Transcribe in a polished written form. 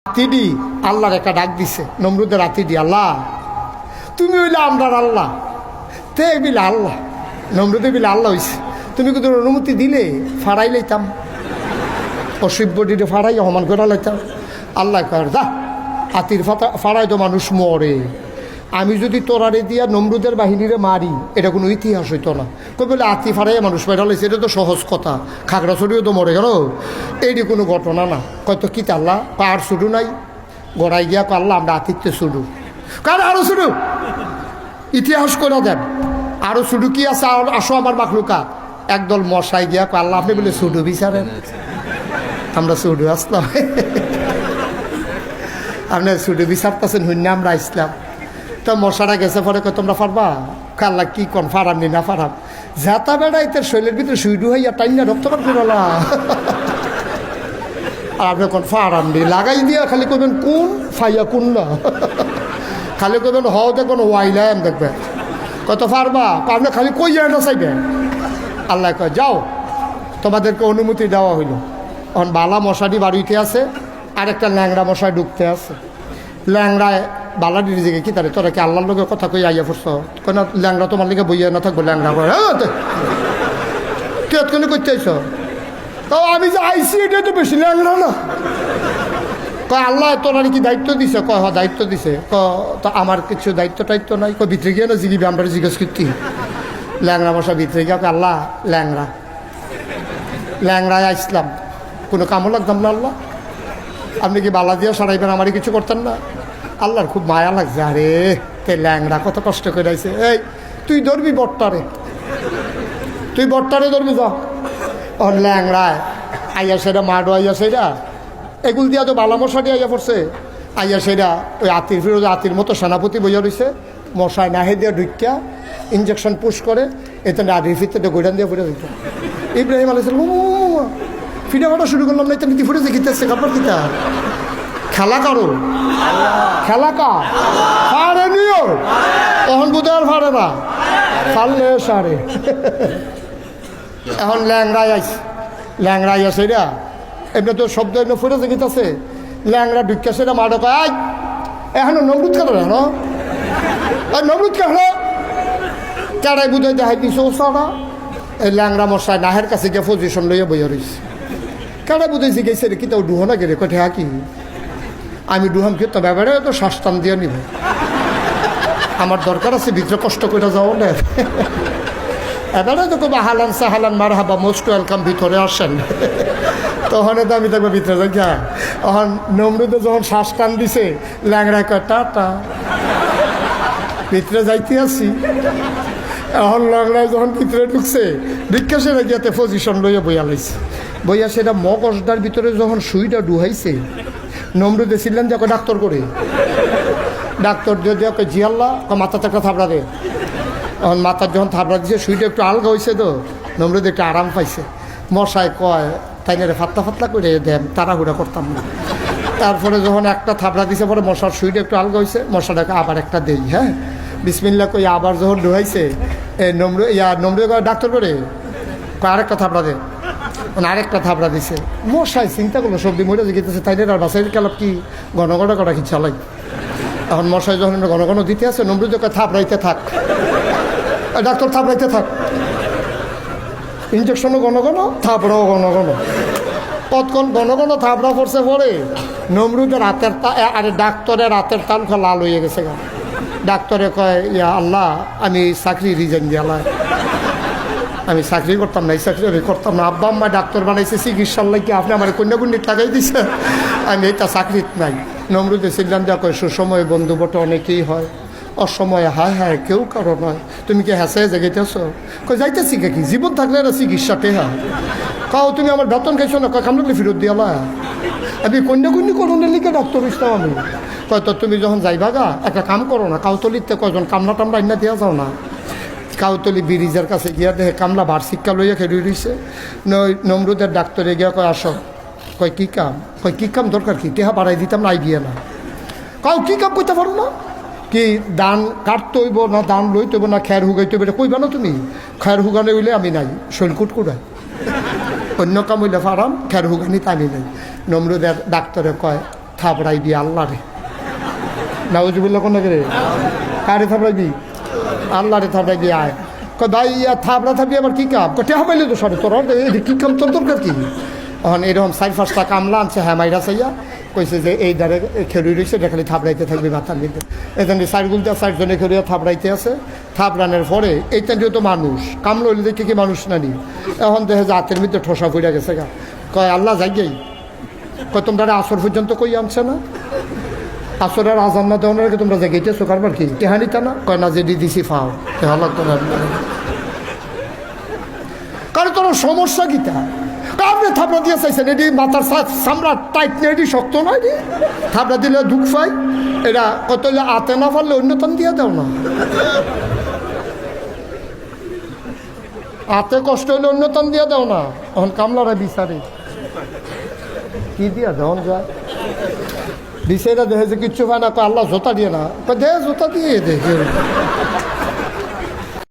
আতিডি আল্লাহর একটা ডাক দিছে নমরুদের আতিডি, আল্লাহ তুমি হইলে আমরার আল্লাহ, তে বিলে আল্লাহ, নমরুদে বিলে আল্লাহ হইছে, তুমি কিন্তু অনুমতি দিলে ফাড়াই লাইতাম, অসভ্যটিতে ফাড়াই সমান করে লাইতাম। আল্লাহ কর যা, হাতির ফাড়াই তো মানুষ মরে, আমি যদি তোরারে দিয়া নমরুদের বাহিনীরে মারি এটা কোনো ইতিহাস হইতো না। কই বলে হাতি ফাড়াইয়া মানুষ মারা লাইছে, এটা তো সহজ কথা, খাগড়াছড়িও তো মরে গেল, এইটি কোনো ঘটনা না। কয়তো কি আল্লাহ আর শুরু নাই, গড়াই গিয়া আল্লাহ আমরা হাতিতে শুরু, কারণ আরো শুরু ইতিহাস করে দেন, আরো শুরু কি আছে, আসো আমার মাখলুকা। একদল মশাই গিয়া আল্লাহ আপনি বলে শুরু বিচারেন, আমরা শুরু আসলাম, আপনার শুরু বিচারতেছেন হইনি আমরা ইসলাম। তো মশারা গেছে পরে কয় তোমরা পারবা, কাল্লা কি কন ফারাম নি না ফারাম, যাতা বেড়া ইতার শৈলের ভিতরে সুইডু হইয়া টাইনা রক্তপাত করলা, আর আপনি কোন ফারাম নি লাগাই দিয়া খালি করবেন কোন ফাইয়া কোন না, খালি করবেন হও দেখবেন ওয়াইলাম দেখবে কত পারবা, আপনি খালি কই যায় না চাইবেন। আল্লাহ কয় যাও, তোমাদেরকে অনুমতি দেওয়া হইল। এখন বালা মশারি বাড়িতে আছে, আর একটা ল্যাংড়া মশাই ঢুকতে আছে। ল্যাংড়ায় বালাডির দিকে কি তারে তোরা কি আল্লাহর লোকের কথা কই আইয়া পড়ছ, কেন ল্যাংড়া তোমার লিগে বইয়া না থাকবো, ল্যাংড়া কেতক্ষণে করতে আইস, তো আমি যে আইসি এটা তো বেশি ল্যাংড়া না, কয় আল্লাহ তোরা কি দায়িত্ব দিছে, কয় হ দায়িত্ব দিছে, তো আমার কিছু দায়িত্ব টাইত্ব নাই, কয় ভিতরে গিয়ে না জিগিবি আমরা জিজ্ঞেস করতি। ল্যাংড়া মশা ভিতরে গিয়ে আল্লাহ ল্যাংড়া, ল্যাংড়ায় আসলাম, কোনো কামও লাগতাম না, আল্লাহ আপনি কি বালা দিয়া সরাইবেন, আমারই কিছু করতেন না। আল্লাহর খুব মায়া লাগছে, আরে তে ল্যাংড়া কত কষ্ট করে আইছে, এই তুই ধরবি বট্টারে, তুই বট্টারে ধরবি যা। ওর ল্যাংড়ায় আইয়া সেটা মাডো আইয়া সেটা এগুল দিয়া তো বালা মশাটি আইয়া পড়ছে, আইয়া সেটা ওই আতির ফিরোজ আতির মতো সেনাপতি বইয়া রয়েছে, মশায় নাহে দিয়া ঢুকিয়া ইঞ্জেকশন পুশ করে এতে আধির ফিরতে গোডান দিয়ে ফুটে দিত। ইব্রাহিম আলাইহিস সালাম ফিরে করা শুরু করলাম না, তুমি কি ফুটে দেখিতেছে কাপড় কিতা খেলা করো, খেলা কা ফাড়ে নিও, এখন বুধার ফাড়ে না ফাড়লে সারে। এখন ল্যাংড়ায় আইস, ল্যাংড়াই আছে রা এমনি তো শব্দ এমনি ফুটে দেখিতেছে, ল্যাংড়া ঢুকিয়া সেটা মাঠে কয় আই এখন নমরুদ কেন না, নমরুদ কেন চারাই বুঝাই দেখাই দিছে, ও সারা এই ল্যাংড়া মশাই নাহের কাছে গিয়ে পজিশন লইয়া বইয়া রয়েছে। কেডা বুঝেছি গেছে রে কি তাও ডুহো না গেলে কঠে হাকি আমি ডুহাম কি তো ব্যাপারে তো শ্বাসটান দিয়ে নিব, আমার দরকার আছে ভিতরে কষ্ট করে যাও না, এবারে তো খুব হালান সাহালান মার হাবা মোস্ট ওয়েলকাম ভিতরে আসেন, তখন তো আমি দেখবো ভিতরে যাই গা। তখন নমরুদে যখন শ্বাস টান দিছে ল্যাংড়া কয় টাটা ভিতরে যাইতে আসি। এখন ল্যাংড়ায় যখন ভিতরে ঢুকছে বিজ্ঞাসের গিয়াতে পজিশন লইয়া বইয়া লাইছে, বইয়া সেটা মগজটার ভিতরে যখন সুইটা ডুহাইছে নমরুদে ছিলেন যে ডাক্তার করে, ডাক্তার দিয়ে দেওয়া জি আল্লাহ মাথাতে একটা থাবড়া দে। এখন মাথার যখন থাবড়া দিছে সুইটা একটু আলগা হয়েছে, তো নমরুদ একটু আরাম পাইছে। মশাই কয় তাই না রে ফাতলা ফাতলা করে দেন, তাড়াহুড়া করতাম না। তারপরে যখন একটা থাবড়া দিছে পরে মশার সুইটা একটু আলগা হয়েছে, মশাটাকে আবার একটা দেই, হ্যাঁ বিসমিল্লা কই আবার যখন ডুহাইছে নমরুদ ডাক্তার করে আরেকটা থাবড়া দে, আরেকটা থাবড়া দিছে। মশাই চিন্তা করলো সবজি মরে গেতেছে, তাই আর বাসাই গেলাম কি ঘন ঘন করা কি চালাই। এখন মশাই যখন ঘন ঘন দিতে আছে নমরুদ থাবড়াইতে থাক, ডাক্তার থাবড়াইতে থাক, ইঞ্জেকশনও ঘন ঘন থাবড়াও ঘন ঘন, কতক্ষণ ঘন ঘন থাবড়া পড়ছে পরে নমরুদের হাতের আরে ডাক্তারের হাতের তাল লাল হয়ে গেছে গা। ডাক্তারে কয় ইয়া আল্লাহ আমি চাকরি রিজাইন দিয়ালাই, আমি চাকরি করতাম না, এই চাকরি আমি করতাম না, আব্বা আম্মা ডাক্তার বানাইছে চিকিৎসার লাগে আপনি আমার কন্যাকুণ্ডি টাকাই দিছে, আমি এটা চাকরিত নাই। নমরুদে ছিলাম যা কয় সুসময় বন্ধু বটে অনেকেই হয়, অসময়ে হায় হায় কেউ কারো নয়, তুমি কি হেসে জেগেতেছ, কই যাইতেছি কি জীবন থাকলে না চিকিৎসাতে হয়, কাও তুমি আমার বেতন খাইছো না, কয় কামড়লে ফেরত দিয়ালা, আমি কন্যাকুণ্ডি করুনের লিখে ডাক্তার ইসলাম আমি, কয় তো তুমি যখন যাইবা গা একটা কাম করো না, কাউতলিতে কয়জন কামলা টামলা ইন্না দিয়া যাও না, কাউতলি ব্রিজের কাছে গিয়া দেখে কামলা বার শিক্ষা লইয়া খেয়ে রয়েছে। নমরুদের ডাক্তারে গিয়া কয় আসো, কয় কী কাম, কয় কী কাম দরকার কি টেহা বাড়াই দিতাম না আইবিয়া না, কাউ কী কাম করতে পারো না, কি দান কাটতে হইব না দান লইতে হইব না খের হুগাইতে হইব, এটা কইবা না তুমি, খের হুগানে হইলে আমি নাই শৈলকুট কুড়াই, অন্য কাম হইলে ফারাম খের হুগানিতে আমি নাই। নমরুদের ডাক্তারে কয় থাপড়াইবি আল্লাহ রে। নাউজুবিল্লাহ কোন রে? কারে থাপড়াইবি? আল্লাহ রে থাপড়াইবি। আয় কয় ভাই থাপড়া থাপড়ি আবার কী কাম? টেহা পাইলে তো সরে তোর কী কাম, তোর দরকার কি? এখন এরকম 4-5টা কামলা আনছে, হ্যাঁ মাইরা চাইয়া কইছে যে এই দ্বারে খেলুই রয়েছে, এটা খালি থাপড়াইতে থাকবে মাথার মধ্যে। এখানে 4 খেলুয়া থাপড়াইতে আছে। থাপড়ানোর পরে এইটা যেহেতু মানুষ কামলা হইলে দেখে কি মানুষ না নি, এখন দেখে যে হাতের মধ্যে ঠোসা পড়ে গেছে গা। কয় আল্লাহ যাই গেই, কয় তোমরা আসর পর্যন্ত কই আনছে না? আসরের আজান না দেওয়ার আগে তোমরা জায়গাইতেছো কারবার কি টেহানিতা না? কয় না যে দিছি ফাও তেহাল কারণ তোর সমস্যা গীতা আপনি থাপড়া দিয়ে চাইছেন, এটি মাথার চামড়া টাইট নিয়ে এটি শক্ত নয়, এটি থাপড়া দিলে দুঃখ পাই। এটা কত আতে না পারলে অন্যতম দিয়ে দাও না, আতে কষ্ট হলে অন্যতম দিয়ে দাও না। এখন কামলারা বিচারে কি দিয়া দেওয়া যায়, বিচারা দেখে যে কিচ্ছু পায় না, তো আল্লাহ জোতা দিয়ে না, দে জোতা দিয়ে দেখে